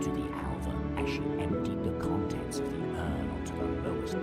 to the alva as she emptied the contents of the urn onto the lowest.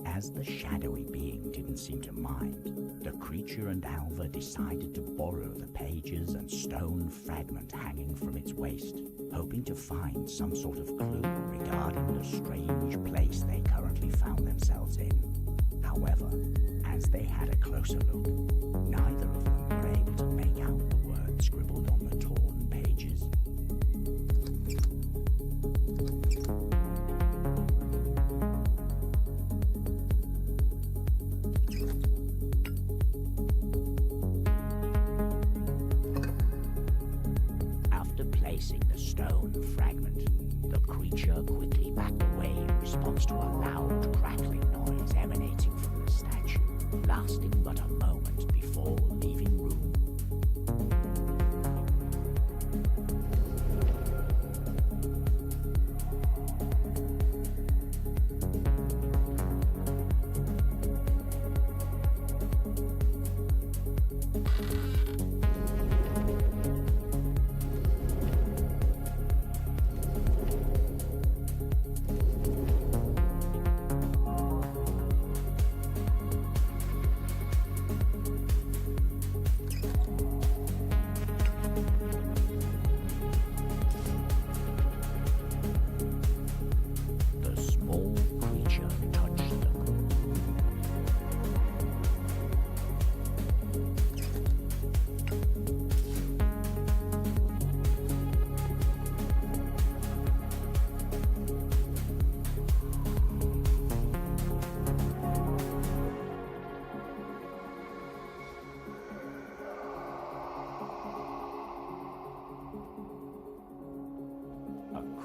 As the shadowy being didn't seem to mind, the creature and Alva decided to borrow the pages and stone fragment hanging from its waist, hoping to find some sort of clue regarding the strange place they currently found themselves in. However, as they had a closer look, neither of them were able to make out the words scribbled on the torn pages.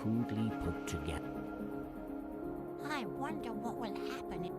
Crudely put together. I wonder what will happen.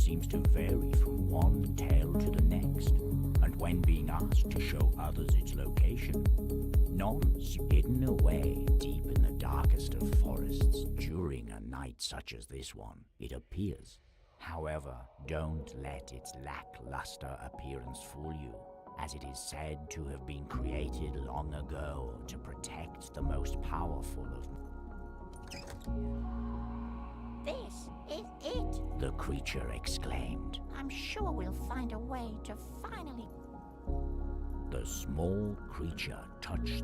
seems to vary from one tale to the next, and when being asked to show others its location, none's hidden away deep in the darkest of forests during a night such as this one, it appears. However, don't let its lackluster appearance fool you, as it is said to have been created long ago to protect the most powerful of... This is it. The creature exclaimed. I'm sure we'll find a way to finally... The small creature touched...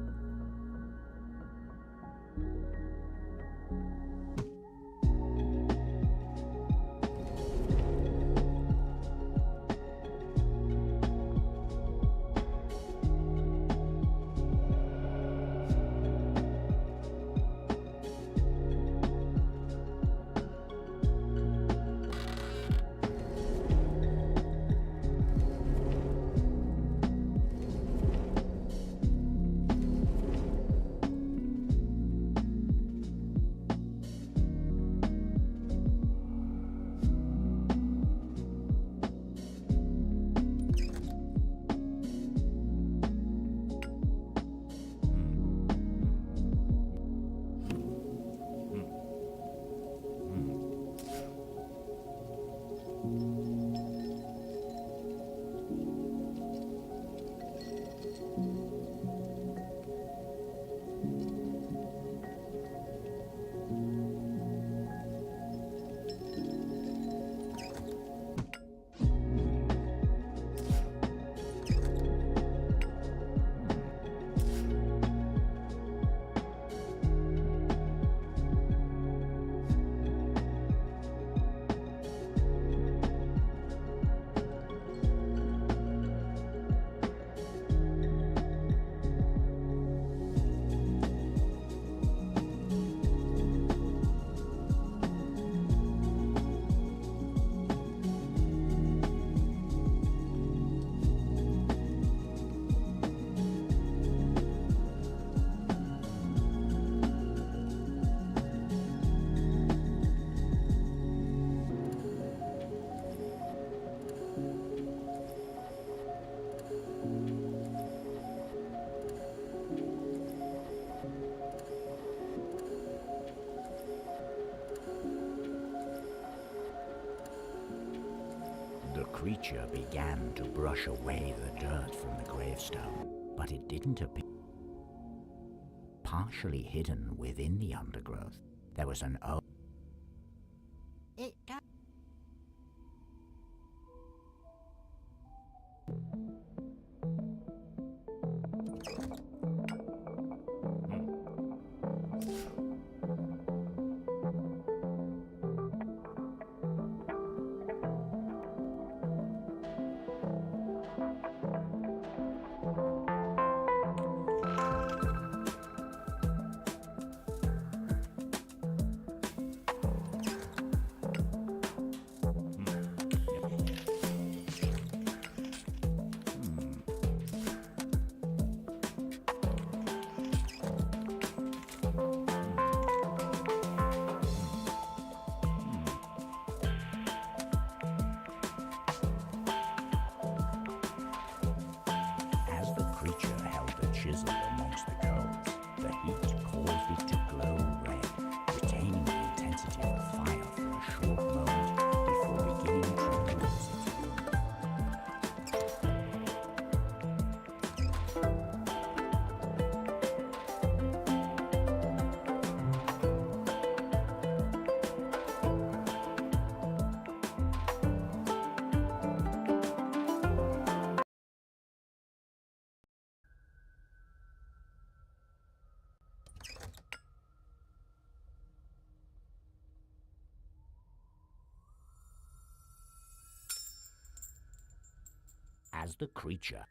The creature began to brush away the dirt from the gravestone, but it didn't appear. Partially hidden within the undergrowth, there was an It does. chisel amongst the coals. The heat caused it to glow red, retaining the intensity of the fire for a short moment before beginning to lose its as the creature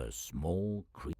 The small creature.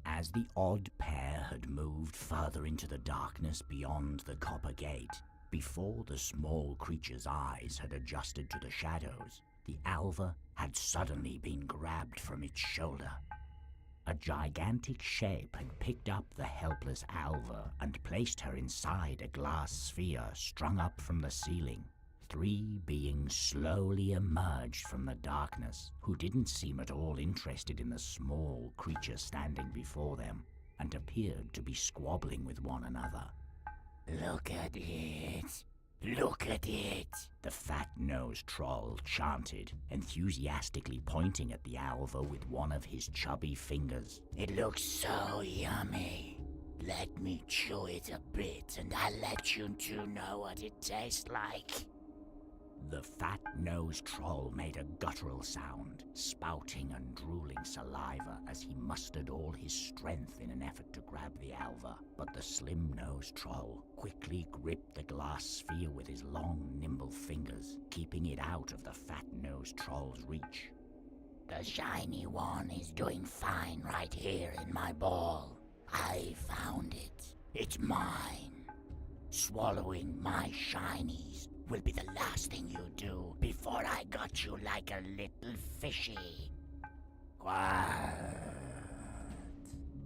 As the odd pair had moved further into the darkness beyond the copper gate, before the small creature's eyes had adjusted to the shadows, the alva had suddenly been grabbed from its shoulder. A gigantic shape had picked up the helpless alva and placed her inside a glass sphere strung up from the ceiling. 3 beings slowly emerged from the darkness, who didn't seem at all interested in the small creature standing before them, and appeared to be squabbling with one another. "Look at it! Look at it!" the fat-nosed troll chanted, enthusiastically pointing at the alva with one of his chubby fingers. "It looks so yummy! Let me chew it a bit and I'll let you two know what it tastes like." The fat-nosed troll made a guttural sound, spouting and drooling saliva as he mustered all his strength in an effort to grab the alva. But the slim-nosed troll quickly gripped the glass sphere with his long, nimble fingers, keeping it out of the fat-nosed troll's reach. "The shiny one is doing fine right here in my ball. I found it. It's mine. Swallowing my shinies will be the last thing you do before I got you like a little fishy." "Quiet!"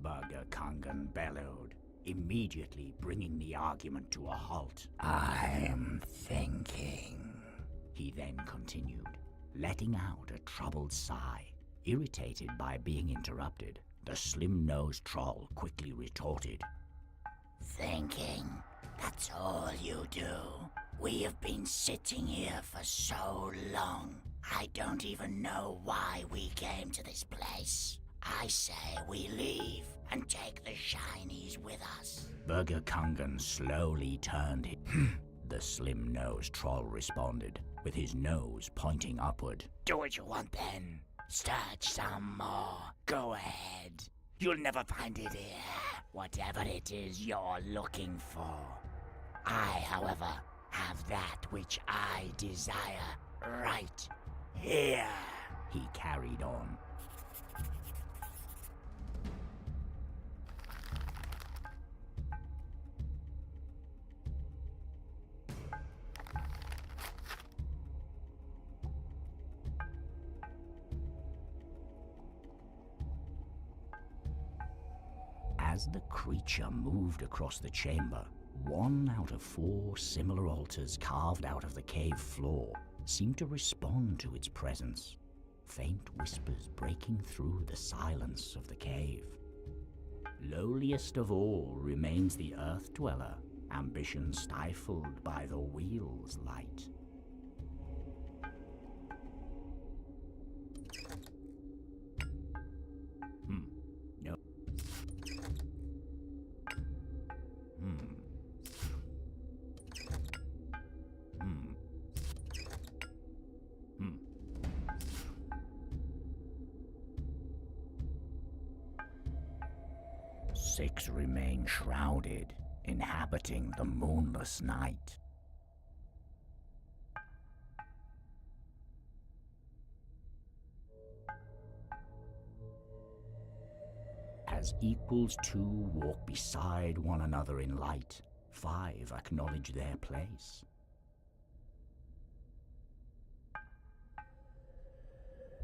Bugger Kangan bellowed. immediately bringing the argument to a halt. "I'm thinking," he then continued, letting out a troubled sigh. Irritated by being interrupted, the slim-nosed troll quickly retorted, "Thinking? That's all you do? We have been sitting here for so long. I don't even know why we came to this place. I say we leave and take the shinies with us." Burger Kungan slowly turned him. The slim-nosed troll responded, with his nose pointing upward. "Do what you want then. Search some more. Go ahead. You'll never find it here, whatever it is you're looking for. I, however, have that which I desire right here," he carried on. As the creature moved across the chamber, 1 out of 4 similar altars carved out of the cave floor seemed to respond to its presence, faint whispers breaking through the silence of the cave. Lowliest of all remains the earth dweller, ambition stifled by the wheel's light. No. Six remain shrouded, inhabiting the moonless night. As equals 2 walk beside one another in light, 5 acknowledge their place.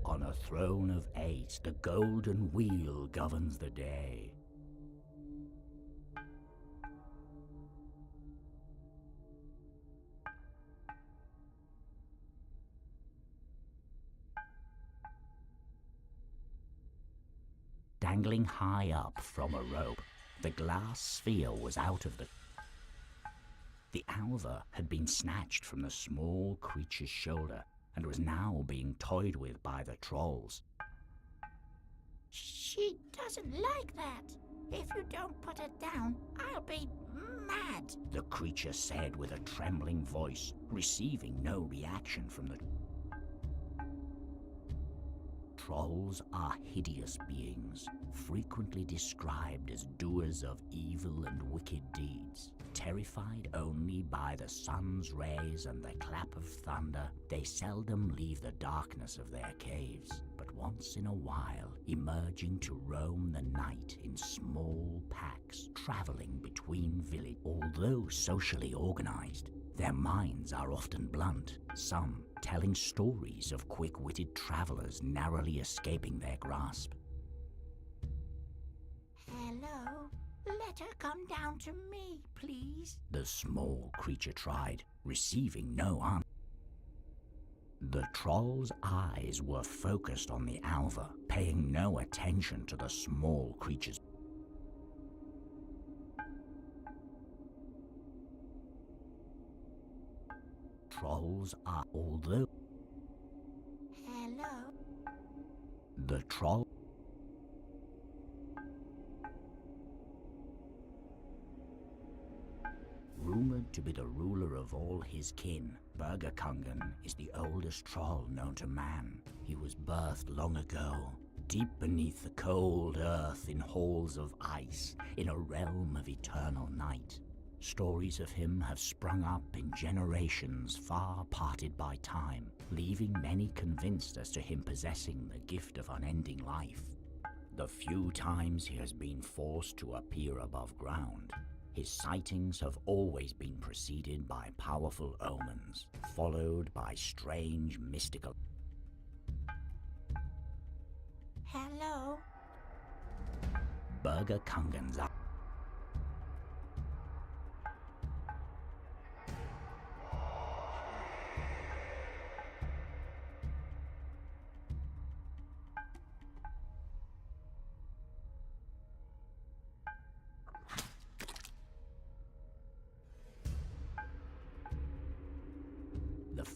On a throne of 8, the golden wheel governs the day. Dangling high up from a rope, the glass sphere was out of the alva had been snatched from the small creature's shoulder and was now being toyed with by the trolls. She doesn't like that. If you don't put it down, I'll be mad, the creature said with a trembling voice, receiving no reaction from the Trolls are hideous beings, frequently described as doers of evil and wicked deeds. Terrified only by the sun's rays and the clap of thunder, they seldom leave the darkness of their caves, but once in a while emerging to roam the night in small packs, traveling between villages. Although socially organized, their minds are often blunt, some telling stories of quick-witted travelers narrowly escaping their grasp. Hello? Let her come down to me, please. The small creature tried, receiving no answer. The troll's eyes were focused on the alva, paying no attention to the small creature's. Trolls are, although Hello? the troll rumored to be the ruler of all his kin, Burger Kungan is the oldest troll known to man. He was birthed long ago, deep beneath the cold earth in halls of ice, in a realm of eternal night. Stories of him have sprung up in generations far parted by time, leaving many convinced as to him possessing the gift of unending life. The few times he has been forced to appear above ground, his sightings have always been preceded by powerful omens, followed by strange mystical. Hello? Burger Kungan's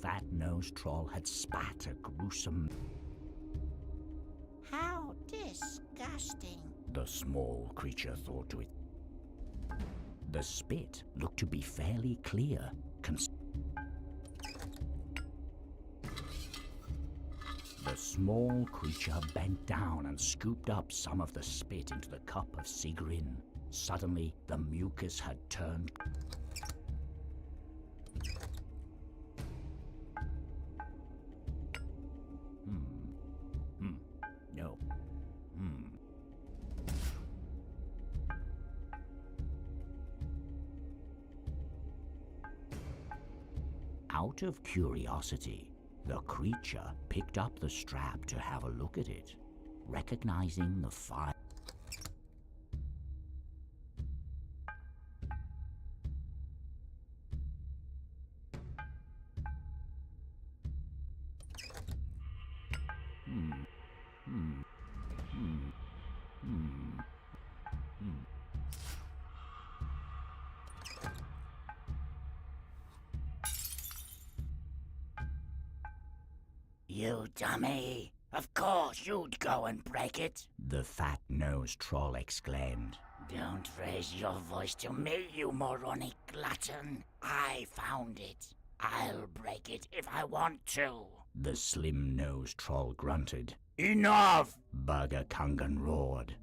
fat-nosed troll had spat a gruesome... How disgusting. The small creature thought to it. The spit looked to be fairly clear. The small creature bent down and scooped up some of the spit into the cup of Sigrin. Suddenly, the mucus had turned... No. Out of curiosity, the creature picked up the strap to have a look at it, recognizing the fire. You dummy! Of course you'd go and break it! The fat-nosed troll exclaimed. Don't raise your voice to me, you moronic glutton! I found it! I'll break it if I want to! The slim-nosed troll grunted. Enough! Burger Kungan roared.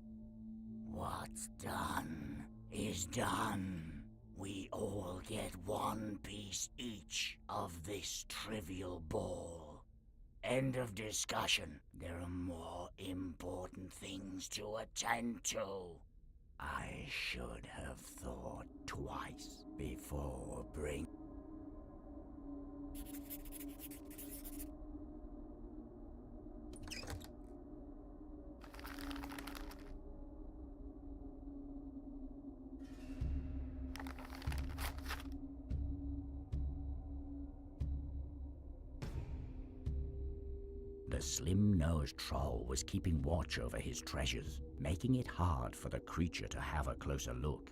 What's done is done. We all get one piece each of this trivial ball. End of discussion. There are more important things to attend to. I should have thought twice before bringing... The slim-nosed troll was keeping watch over his treasures, making it hard for the creature to have a closer look.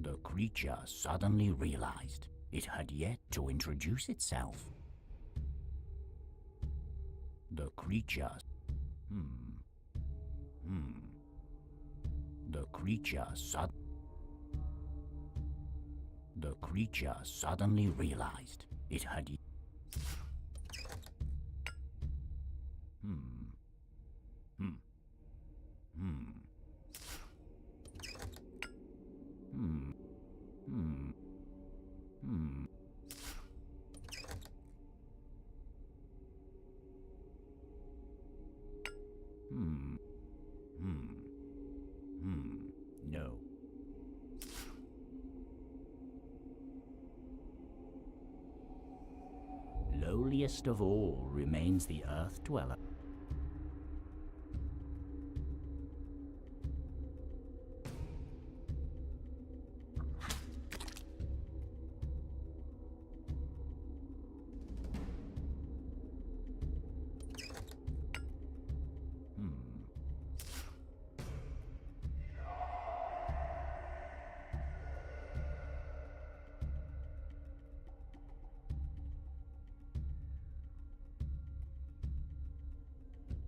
The creature suddenly realized it had yet to introduce itself. The creature... The creature suddenly realized it had... No. Lowliest of all remains the earth dweller.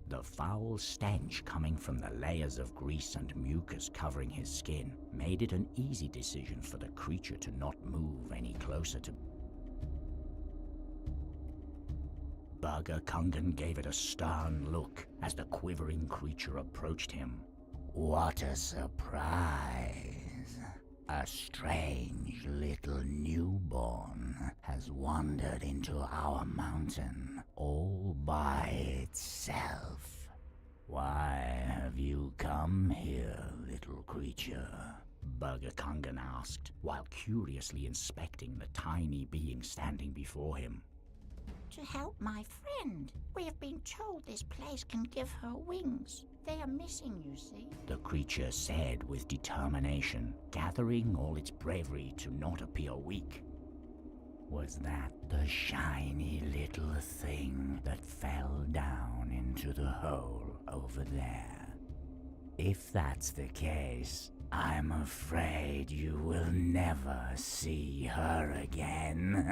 The foul stench coming from the layers of grease and mucus covering his skin made it an easy decision for the creature to not move any closer to... Burger Kungan gave it a stern look as the quivering creature approached him. What a surprise! A strange little newborn has wandered into our mountain all by itself. Why have you come here, little creature? Burger Kungan asked, while curiously inspecting the tiny being standing before him. To help my friend. We have been told this place can give her wings. They are missing, you see. The creature said with determination, gathering all its bravery to not appear weak. Was that the shiny little thing that fell down into the hole over there? If that's the case, I'm afraid you will never see her again.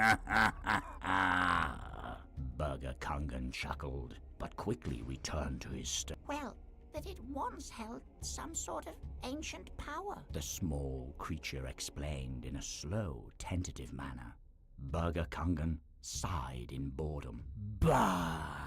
Burger Kungan chuckled, but quickly returned to his Well, that it once held some sort of ancient power. The small creature explained in a slow, tentative manner. Burger Kungan sighed in boredom. Bah!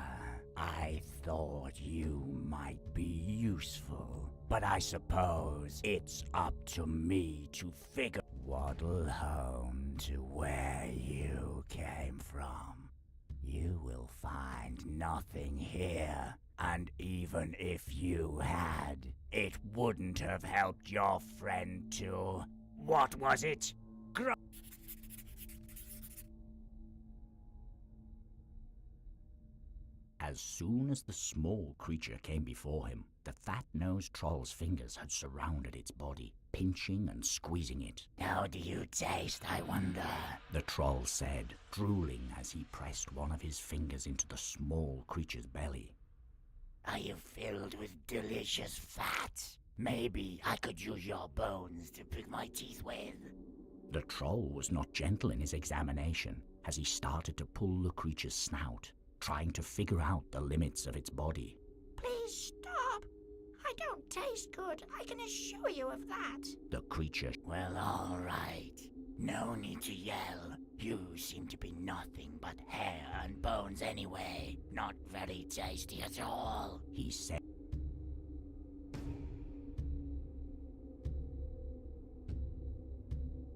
I thought you might be useful, but I suppose it's up to me to figure. Waddle home to where you came from. You will find nothing here, and even if you had, it wouldn't have helped your friend to... What was it? As soon as the small creature came before him, the fat-nosed troll's fingers had surrounded its body, pinching and squeezing it. How do you taste, I wonder? The troll said, drooling as he pressed one of his fingers into the small creature's belly. Are you filled with delicious fat? Maybe I could use your bones to pick my teeth with. The troll was not gentle in his examination as he started to pull the creature's snout, trying to figure out the limits of its body. Please stop. I don't taste good, I can assure you of that. The creature... Well, all right. No need to yell. You seem to be nothing but hair and bones anyway. Not very tasty at all, he said.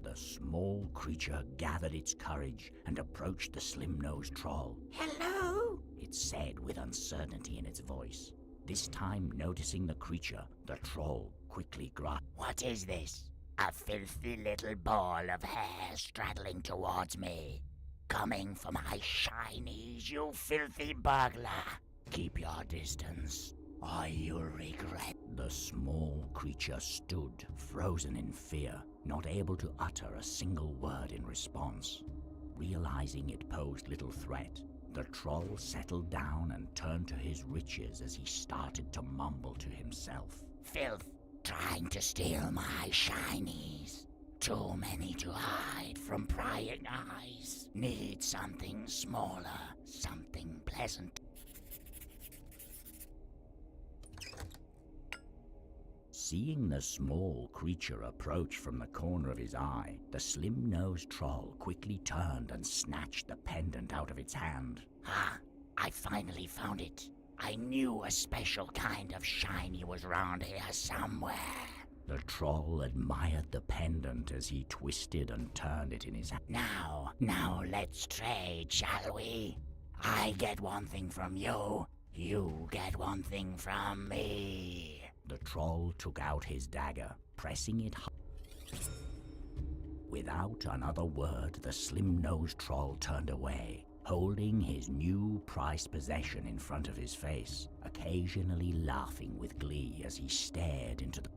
The small creature gathered its courage and approached the slim-nosed troll. Hello? It said with uncertainty in its voice. This time, noticing the creature, the troll quickly grasped. What is this? A filthy little ball of hair straddling towards me. Coming for my shinies, you filthy burglar. Keep your distance, or you'll regret. The small creature stood, frozen in fear, not able to utter a single word in response. Realizing it posed little threat, the troll settled down and turned to his riches as he started to mumble to himself. Filth, trying to steal my shinies. Too many to hide from prying eyes. Need something smaller, something pleasant. Seeing the small creature approach from the corner of his eye, the slim-nosed troll quickly turned and snatched the pendant out of its hand. Ah, I finally found it. I knew a special kind of shiny was around here somewhere. The troll admired the pendant as he twisted and turned it in his hand. Now let's trade, shall we? I get one thing from you, you get one thing from me. The troll took out his dagger, pressing it hard. Without another word, the slim-nosed troll turned away, holding his new prized possession in front of his face, occasionally laughing with glee as he stared into the...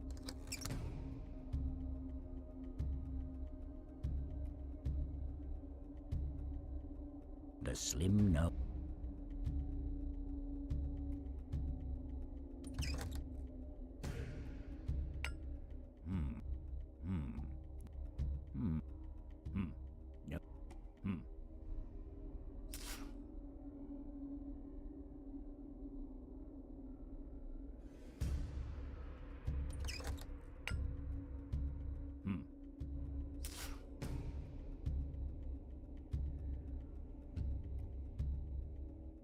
The slim-nosed...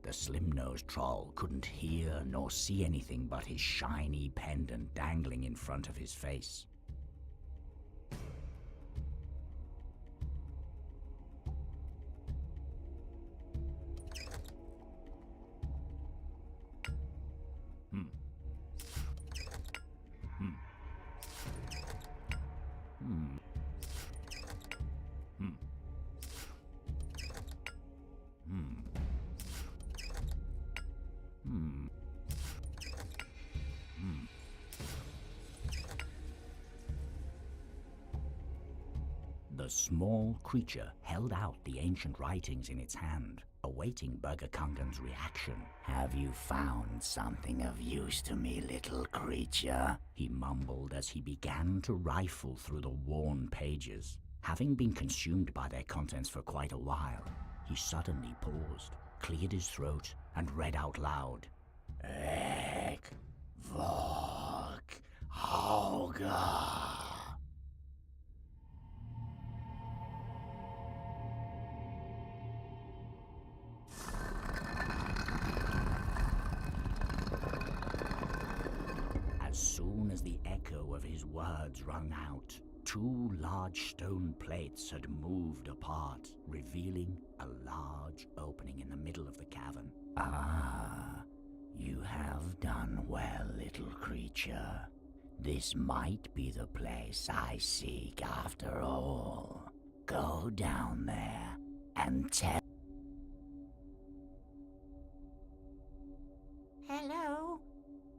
The slim-nosed troll couldn't hear nor see anything but his shiny pendant dangling in front of his face. small creature held out the ancient writings in its hand, awaiting Burger Kungan's reaction. Have you found something of use to me, little creature? He mumbled as he began to rifle through the worn pages. Having been consumed by their contents for quite a while, he suddenly paused, cleared his throat, and read out loud. Ek, vok, hauga. As soon as the echo of his words rung out, 2 large stone plates had moved apart, revealing a large opening in the middle of the cavern. Ah, you have done well, little creature. This might be the place I seek after all. Go down there and tell... Hello?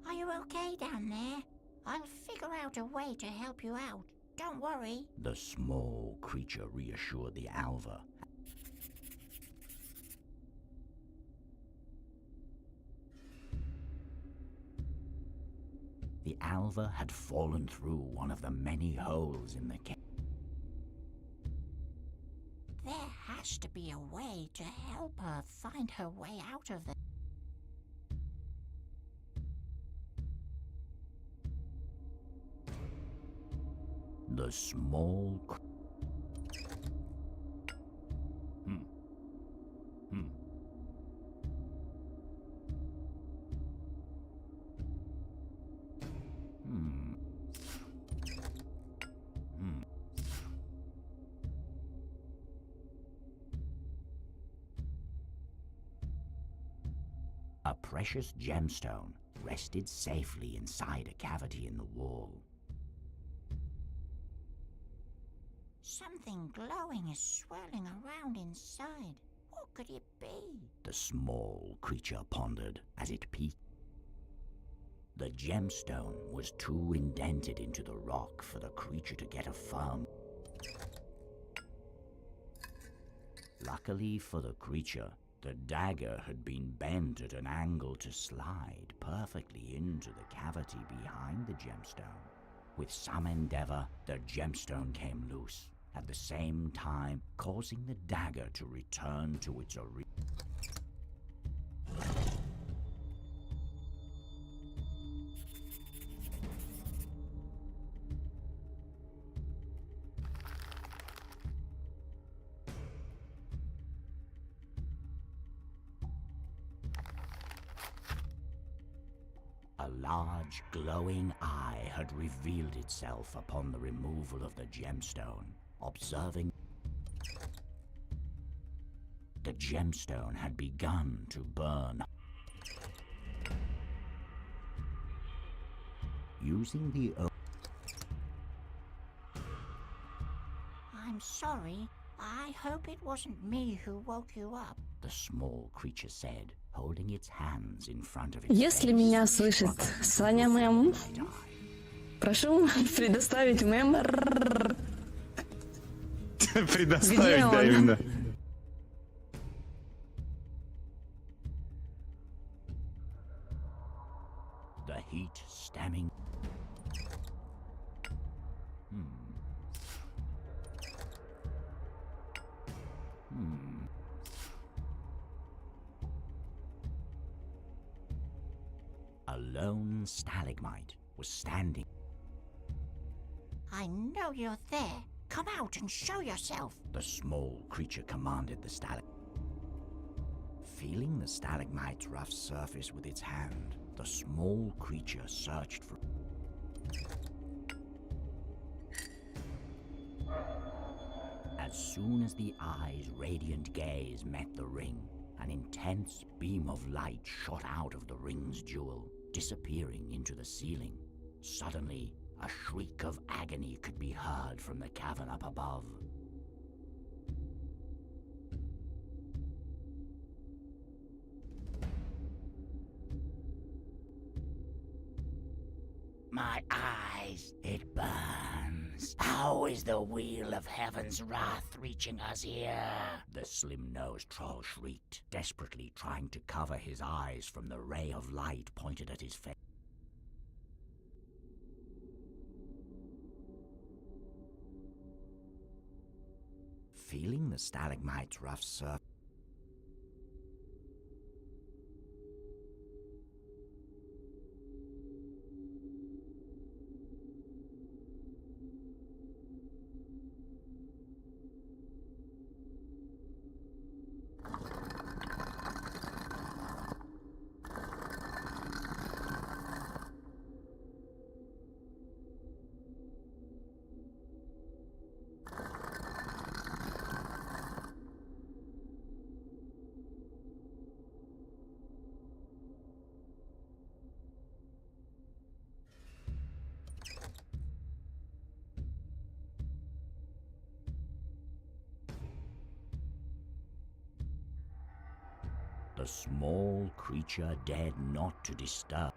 Are you okay down there? I'll figure out a way to help you out. Don't worry. The small creature reassured the Alva. The Alva had fallen through one of the many holes in the cave. There has to be a way to help her find her way out of the... The small A precious gemstone rested safely inside a cavity in the wall. Something glowing is swirling around inside. What could it be? The small creature pondered as it peeked. The gemstone was too indented into the rock for the creature to get a firm. Luckily for the creature, the dagger had been bent at an angle to slide perfectly into the cavity behind the gemstone. With some endeavor, the gemstone came loose, at the same time causing the dagger to return to its original. A large, glowing eye had revealed itself upon the removal of the gemstone. Observing, the gemstone had begun to burn. Using the I'm sorry. I hope it wasn't me who woke you up. the small creature said, holding its hands in front of its Если face, меня слышит Саня Мэм, прошу предоставить Мэм Предоставить, да, Видео. именно. the heat stemming. A lone stalagmite was standing. I know you're there. Come out and show yourself. The small creature commanded the stalagmite. Feeling the stalagmite's rough surface with its hand, the small creature searched for... As soon as the eye's radiant gaze met the ring, an intense beam of light shot out of the ring's jewel, disappearing into the ceiling. Suddenly, a shriek of agony could be heard from the cavern up above. My eyes, it burns. heavens? How is the wheel of heaven's wrath reaching us here? The slim-nosed troll shrieked, desperately trying to cover his eyes from the ray of light pointed at his face. Feeling the stalagmite's rough surface, the small creature dared not to disturb.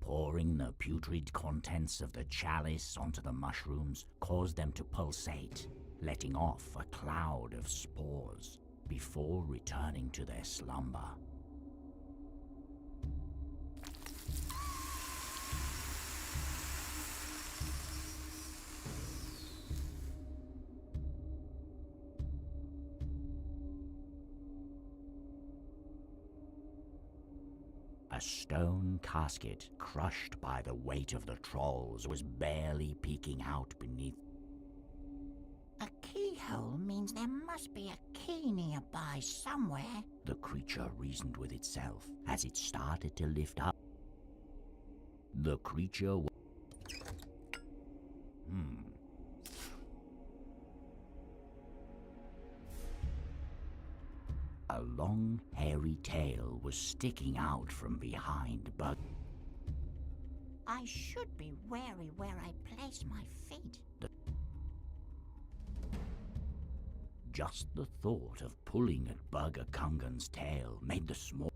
Pouring the putrid contents of the chalice onto the mushrooms caused them to pulsate, letting off a cloud of spores before returning to their slumber. A stone casket, crushed by the weight of the trolls, was barely peeking out beneath. A keyhole means there must be a key nearby somewhere. The creature reasoned with itself as it started to lift up. The creature A long, hairy tail was sticking out from behind Bug. I should be wary where I place my feet. Just the thought of pulling at Bugger Kungan's tail made the small...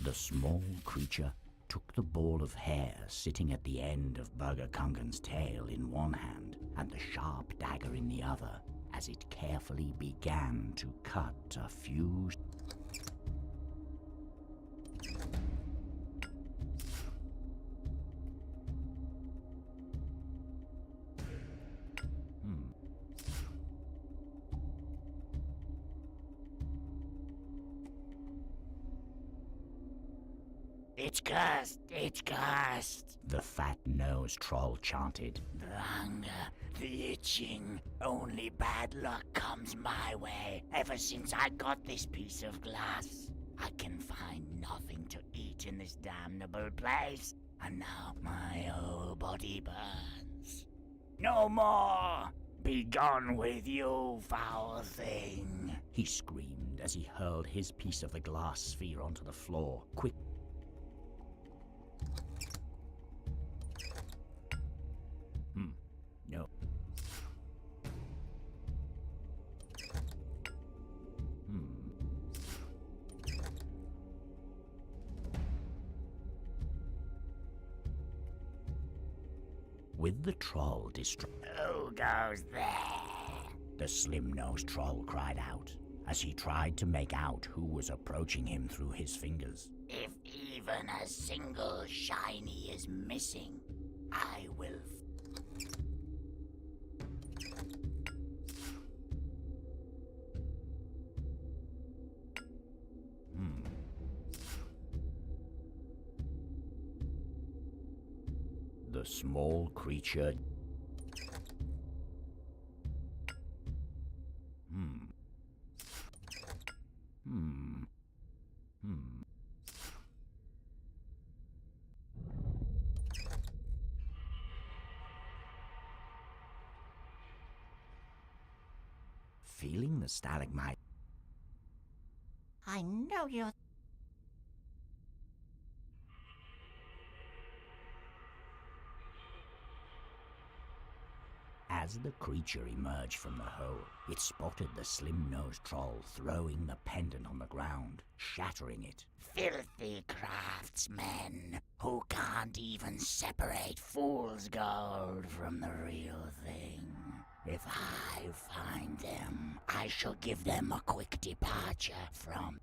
The small creature took the ball of hair sitting at the end of Bugger Kungan's tail in one hand and the sharp dagger in the other as it carefully began to cut a few... It's cursed, it's cursed. The fat-nosed troll chanted. The hunger, the itching, only bad luck comes my way. Ever since I got this piece of glass, I can find nothing to eat in this damnable place. And now my whole body burns. No more! Be gone with you, foul thing! He screamed as he hurled his piece of the glass sphere onto the floor, quick. No. With the troll Who goes there? The slim-nosed troll cried out as he tried to make out who was approaching him through his fingers. If even a single shiny is missing, I will... The small creature... Feeling the stalagmite... I know you're... As the creature emerged from the hole, it spotted the slim-nosed troll throwing the pendant on the ground, shattering it. Filthy craftsmen who can't even separate fool's gold from the real thing. If I find them, I shall give them a quick departure from...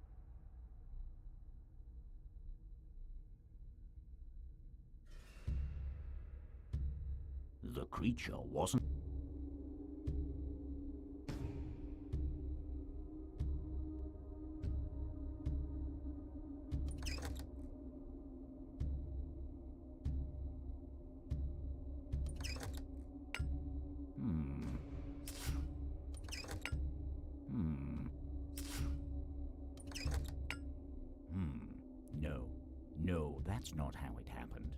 The creature wasn't... No, that's not how it happened.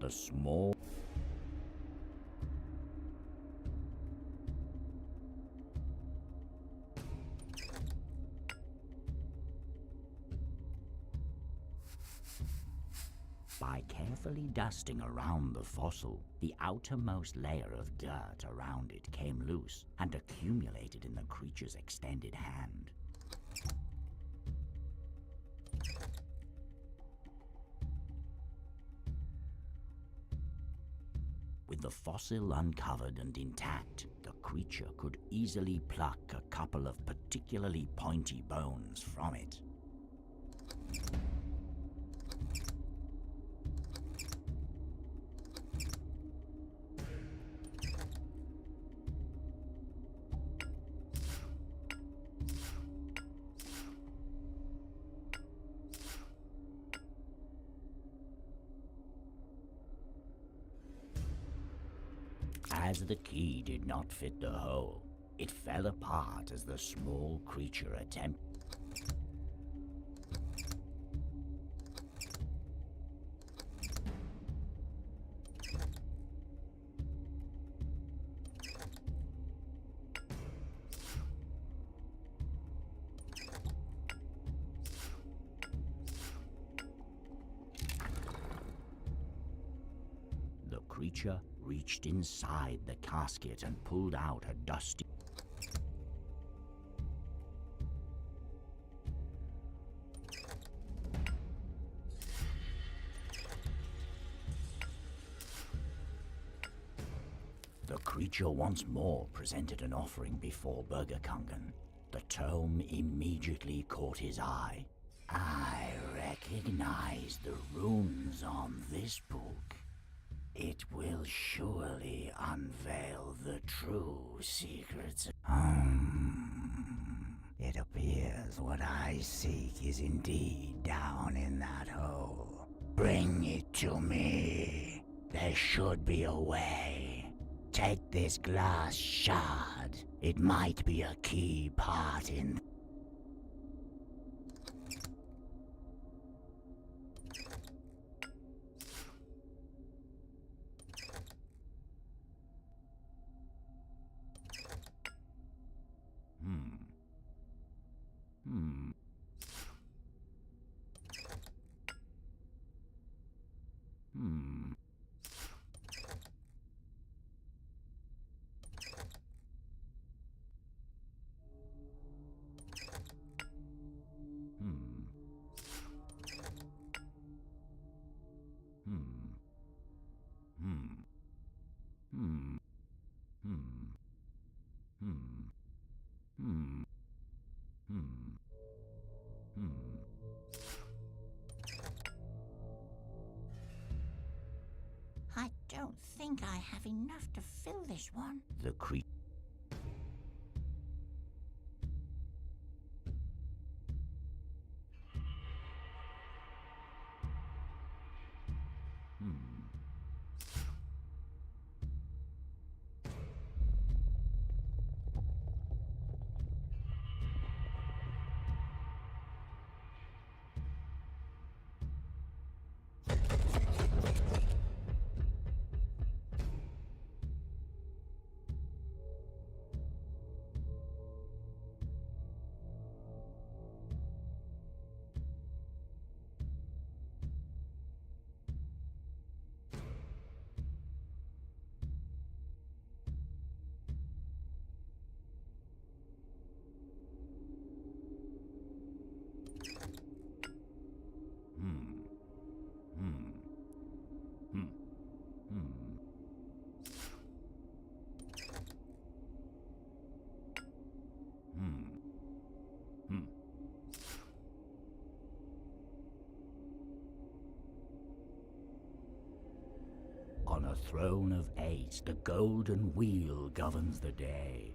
The small... By carefully dusting around the fossil, the outermost layer of dirt around it came loose and accumulated in the creature's extended hand. With the fossil uncovered and intact, the creature could easily pluck a couple of particularly pointy bones from it. As the key did not fit the hole, it fell apart as the small creature attempted. The creature reached inside the casket and pulled out a dusty... The creature once more presented an offering before Burgerkongen. The tome immediately caught his eye. I recognize the runes on this book. It will surely unveil the true secrets. It appears what I seek is indeed down in that hole. Bring it to me. There should be a way. Take this glass shard. It might be a key part in... think I have enough to fill this one. The creature. On a throne of 8, the golden wheel governs the day.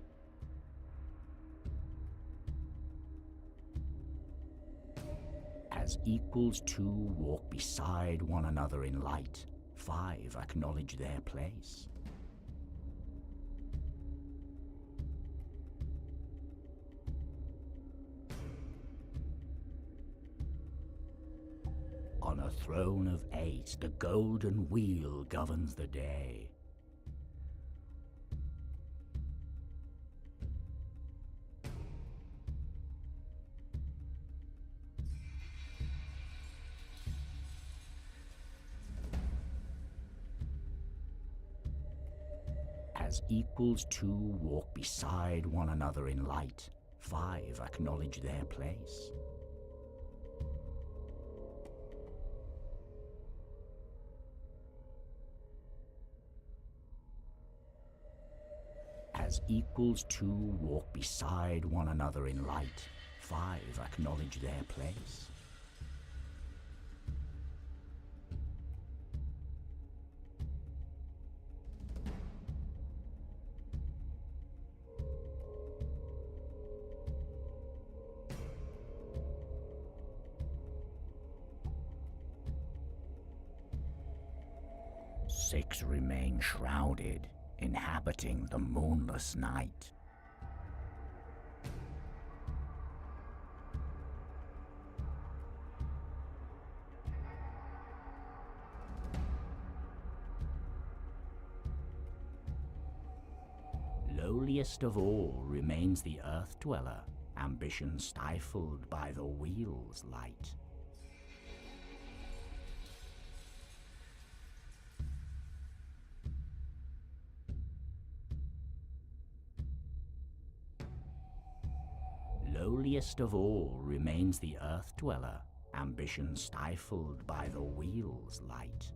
As equals 2 walk beside one another in light, 5 acknowledge their place. On a throne of 8, the golden wheel governs the day. As equals 2 walk beside one another in light, 5 acknowledge their place. As equals 2 walk beside one another in light, 5 acknowledge their place. Six remain shrouded, inhabiting the moonless night. Lowliest of all remains the earth dweller, ambition stifled by the wheel's light. Lowliest of all remains the earth dweller, ambition stifled by the wheel's light.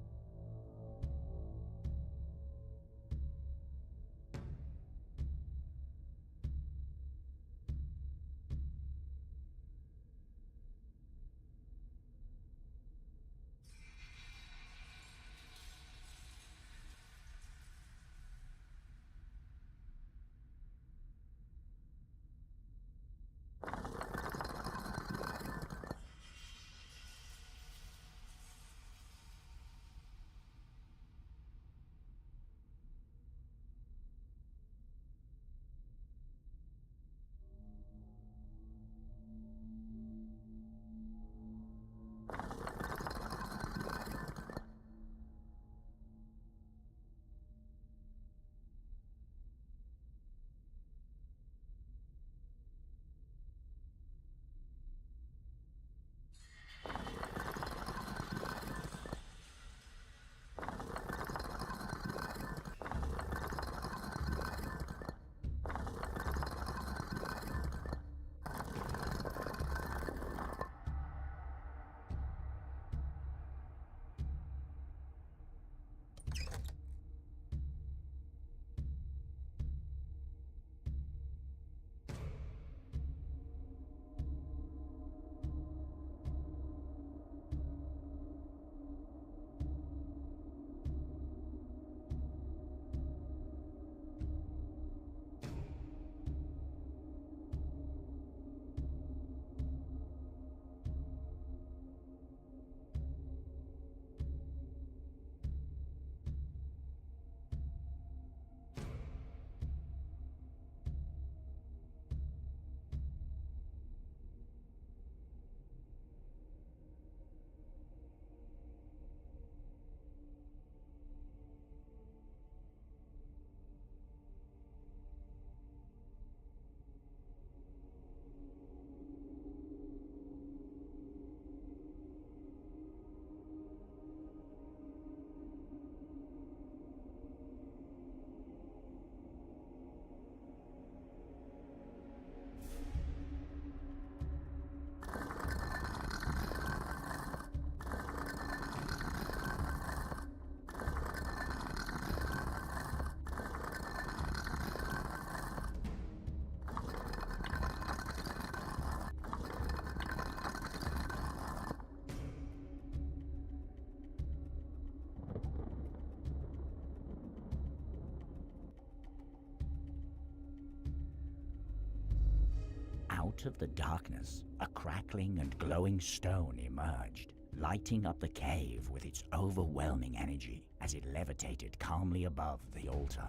Out of the darkness, a crackling and glowing stone emerged, lighting up the cave with its overwhelming energy as it levitated calmly above the altar.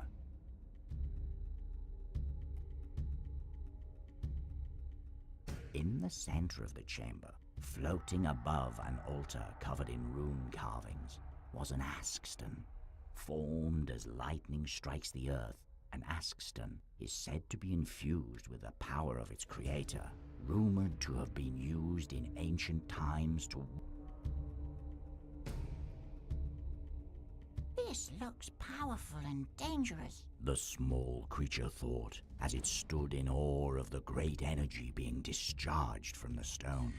In the center of the chamber, floating above an altar covered in rune carvings, was an askstone. Formed as lightning strikes the earth, an askstone is said to be infused with the power of its creator, rumored to have been used in ancient times to... This looks powerful and dangerous. The small creature thought, as it stood in awe of the great energy being discharged from the stone.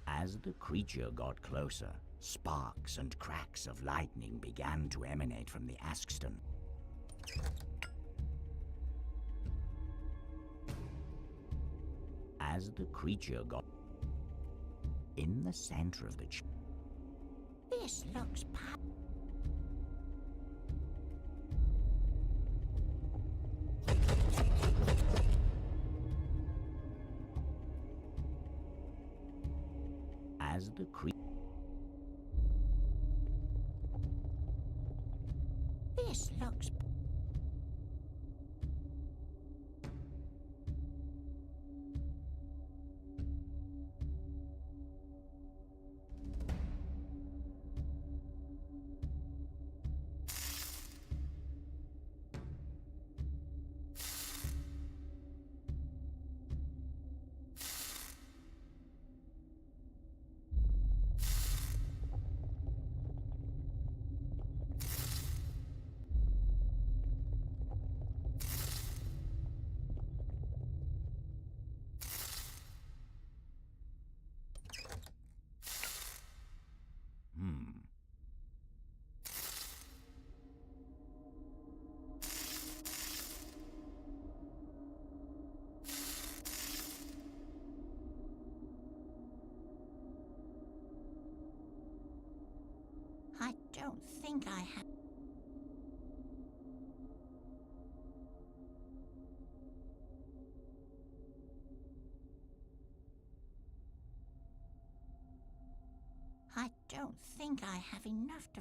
As the creature got closer, sparks and cracks of lightning began to emanate from the askstone. As the creature got... In the center of the This looks As the creature... This looks... I don't think I have... I don't think I have enough to...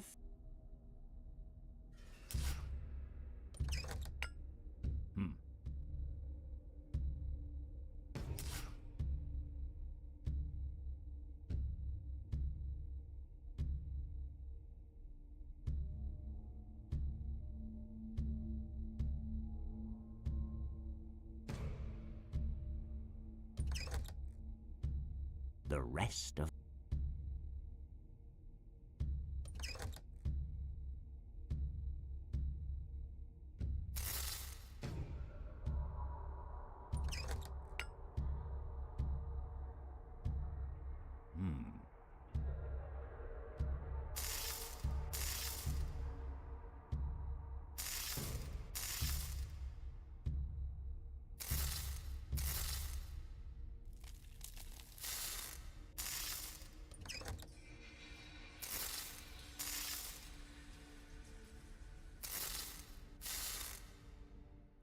The rest of...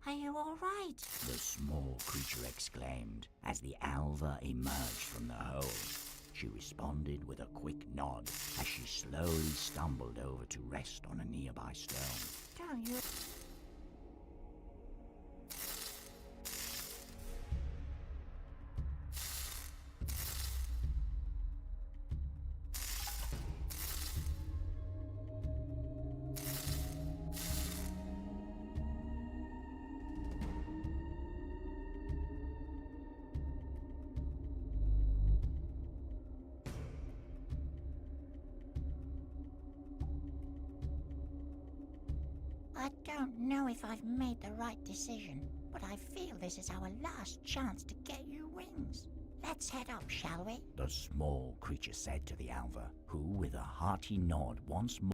Are you all right? The small creature exclaimed as the alva emerged from the hole. She responded with a quick nod as she slowly stumbled over to rest on a nearby stone. Don't you... I don't know if I've made the right decision, but I feel this is our last chance to get you wings. Let's head up, shall we? The small creature said to the alva, who with a hearty nod once more...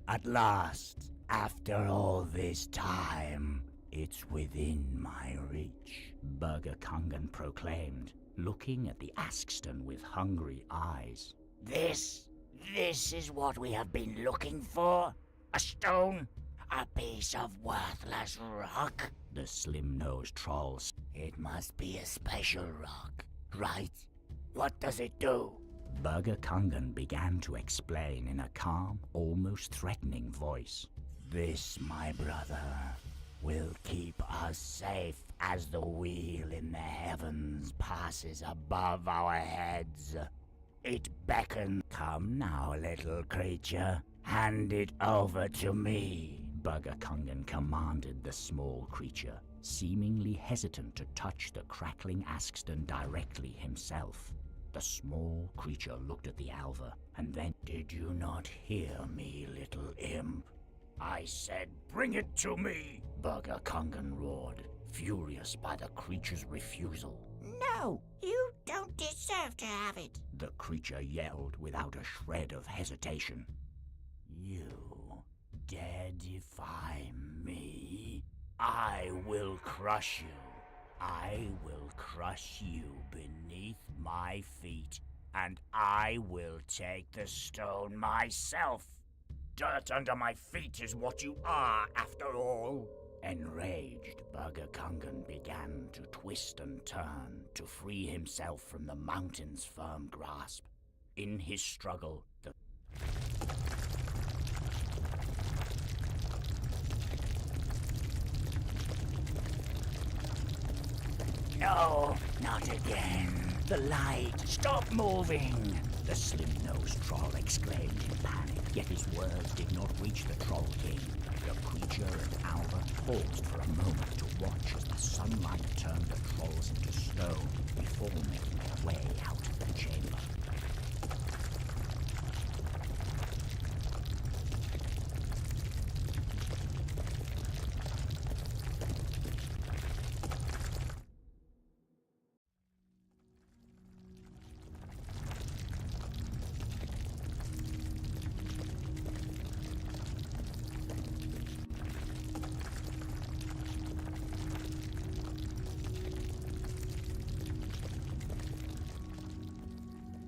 At last, after all this time, it's within my reach, Burger Kungan proclaimed, looking at the Askston with hungry eyes. This is what we have been looking for? A stone? A piece of worthless rock? The slim-nosed troll. It must be a special rock, right? What does it do? Burger Kungan began to explain in a calm, almost threatening voice. This, my brother, will keep us safe as the wheel in the heavens passes above our heads. It beckons. Come now, little creature. Hand it over to me. Burger Kungan commanded the small creature, seemingly hesitant to touch the crackling Askston directly himself. The small creature looked at the Alva, and then, "Did you not hear me, little imp? I said, bring it to me!" Burger Kungan roared, furious by the creature's refusal. No, you don't deserve to have it. The creature yelled without a shred of hesitation. You dare defy me? I will crush you. I will crush you beneath my feet, and I will take the stone myself. Dirt under my feet is what you are, after all. Enraged, Burger Kungan began to twist and turn to free himself from the mountain's firm grasp. In his struggle, the No, not again. The light. Stop moving. The slim-nosed troll exclaimed in panic, yet his words did not reach the Troll King. The creature and Alva paused for a moment to watch as the sunlight turned the trolls into stone before making their way out of the chamber.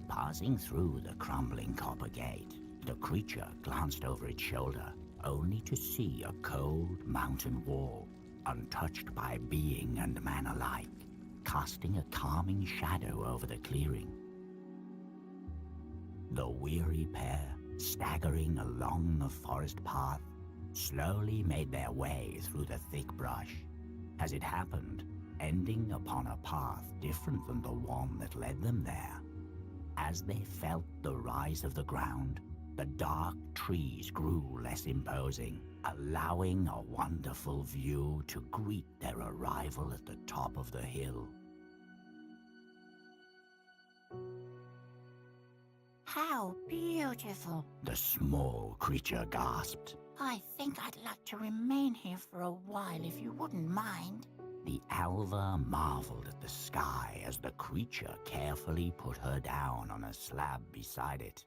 Passing through the crumbling copper gate, the creature glanced over its shoulder, only to see a cold mountain wall, untouched by being and man alike, casting a calming shadow over the clearing. The weary pair, staggering along the forest path, slowly made their way through the thick brush. As it happened, ending upon a path different than the one that led them there. As they felt the rise of the ground, the dark trees grew less imposing, allowing a wonderful view to greet their arrival at the top of the hill. How beautiful. The small creature gasped. I think I'd like to remain here for a while if you wouldn't mind. The Alva marveled at the sky as the creature carefully put her down on a slab beside it.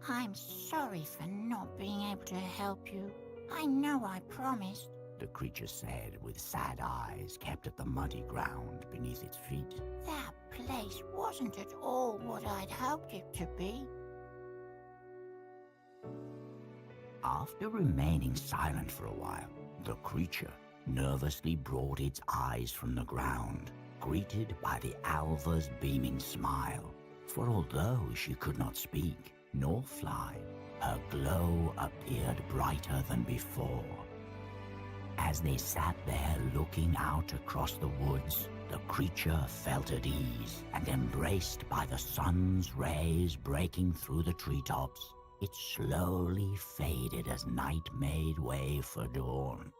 I'm sorry for not being able to help you. I know I promised. The creature said with sad eyes kept at the muddy ground beneath its feet. That place wasn't at all what I'd hoped it to be. After remaining silent for a while, the creature nervously brought its eyes from the ground, greeted by the Alva's beaming smile. For although she could not speak nor fly, her glow appeared brighter than before. As they sat there looking out across the woods, the creature felt at ease, and embraced by the sun's rays breaking through the treetops, it slowly faded as night made way for dawn.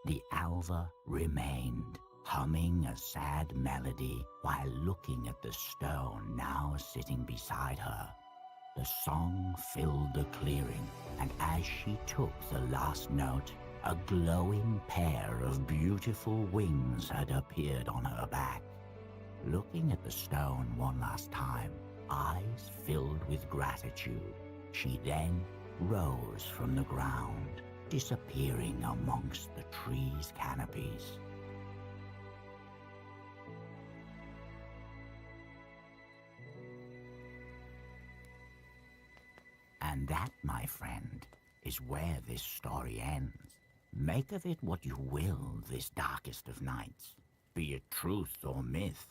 The Alva remained, humming a sad melody while looking at the stone now sitting beside her. The song filled the clearing, and as she took the last note, a glowing pair of beautiful wings had appeared on her back. Looking at the stone one last time, eyes filled with gratitude, she then rose from the ground, disappearing amongst the trees' canopies. And that, my friend, is where this story ends. Make of it what you will this darkest of nights. Be it truth or myth,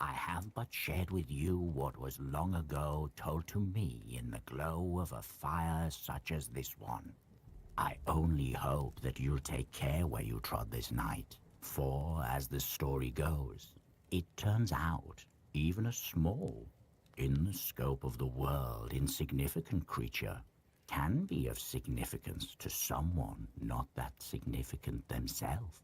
I have but shared with you what was long ago told to me in the glow of a fire such as this one. I only hope that you'll take care where you trod this night, for, as the story goes, it turns out even a small, in the scope of the world, insignificant creature can be of significance to someone not that significant themselves.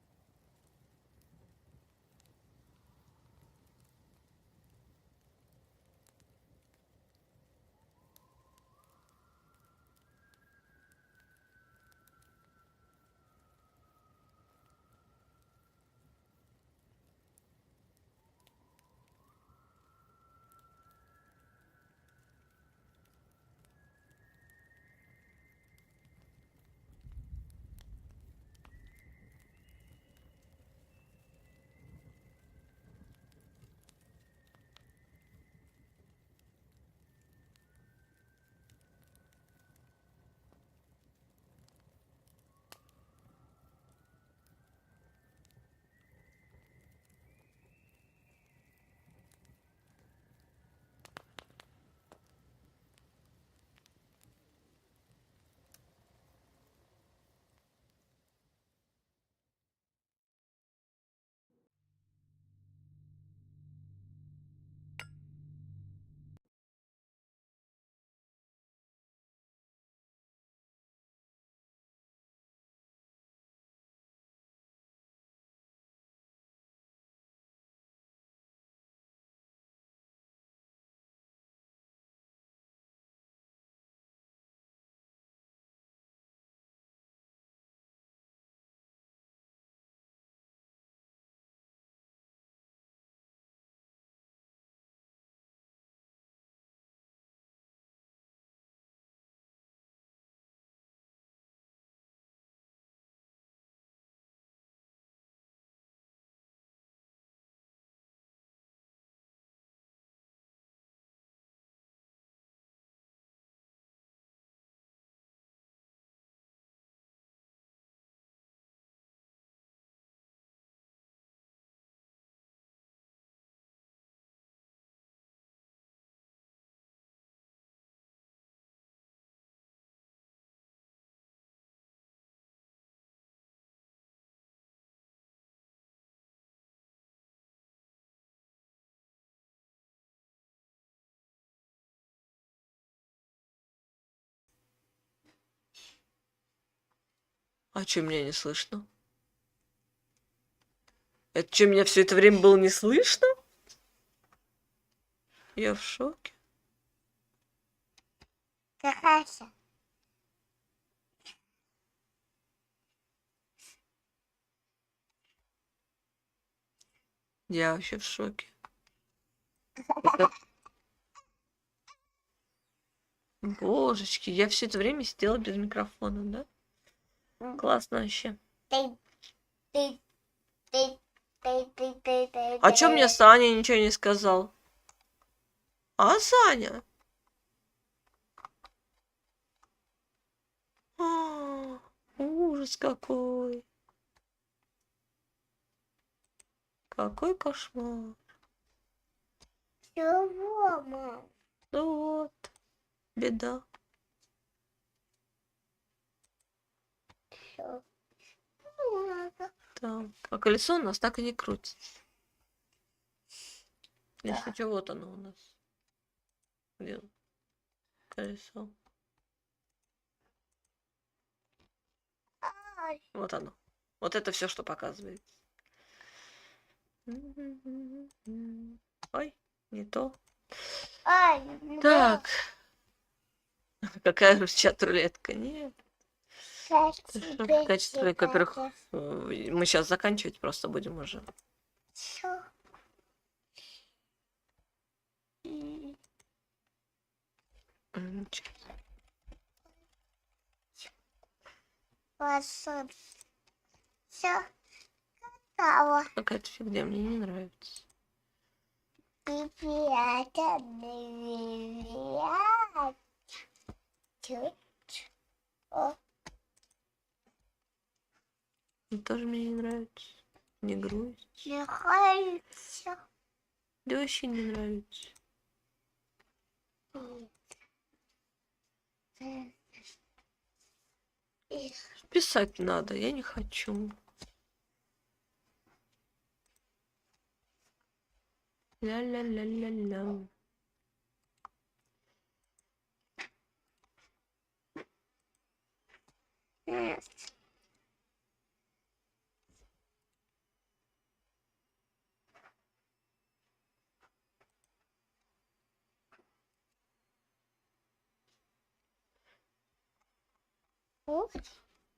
А что меня не слышно? Это что, меня все это время было не слышно? Я в шоке. Какая-то. Я вообще в шоке. Это... Божечки, я все это время сидела без микрофона, да? Классно вообще. А чё мне Саня ничего не сказал? А, Саня? Ужас какой. Какой кошмар. Чего, мам? Ну вот, беда. Всё. Так, а колесо у нас так и не крутится. Если что, вот оно у нас. Где колесо? Ай. Вот оно. Вот это все, что показывается. Ой, не то. Ай, Так. Какая чат-рулетка? Нет. Качество, во-первых, мы сейчас заканчивать просто будем уже. Всё. Всё. Какого? Какая-то фигня, мне не нравится. Тоже мне не нравится. Не грусть. Да вообще не нравится. Писать надо, я не хочу. Ля-ля-ля-ля-ля.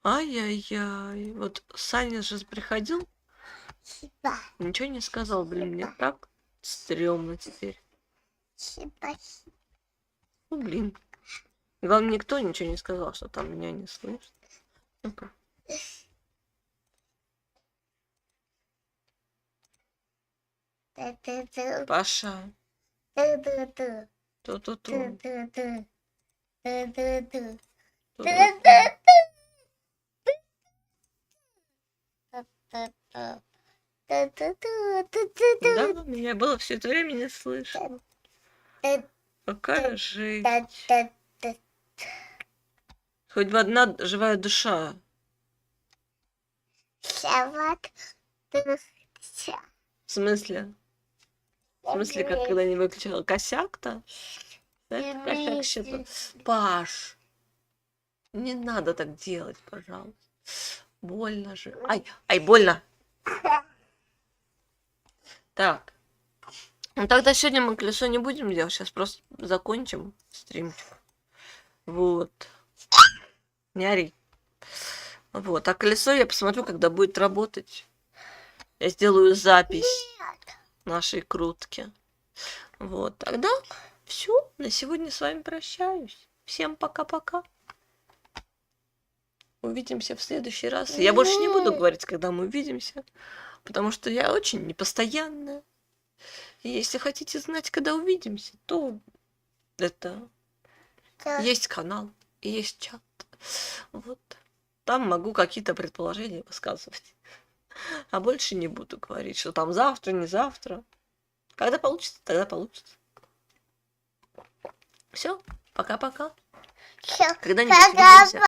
Ай-яй-яй. Вот Саня же приходил, ничего не сказал. Блин, мне так стрёмно теперь. Ну, блин. Главное, никто ничего не сказал, что там меня не слышит. Ну-ка. Паша. Ту-ту-ту. Да, меня было все это время не слышно. Какая жесть. Хоть бы одна живая душа. В смысле? В смысле, как когда не выключила косяк-то? Это косяк что-то. Паш, не надо так делать, пожалуйста. Больно же. Ай, ай, больно. Так. Ну тогда сегодня мы колесо не будем делать. Сейчас просто закончим стримчик. Вот. Не ори. Вот. А колесо я посмотрю, когда будет работать. Я сделаю запись нашей крутки. Вот. Тогда все. На сегодня с вами прощаюсь. Всем пока-пока. Увидимся в следующий раз. Я больше не буду говорить, когда мы увидимся. Потому что я очень непостоянная. И если хотите знать, когда увидимся, то это есть канал и есть чат. Вот. Там могу какие-то предположения высказывать. А больше не буду говорить, что там завтра, не завтра. Когда получится, тогда получится. Все, пока-пока. Когда-нибудь увидимся.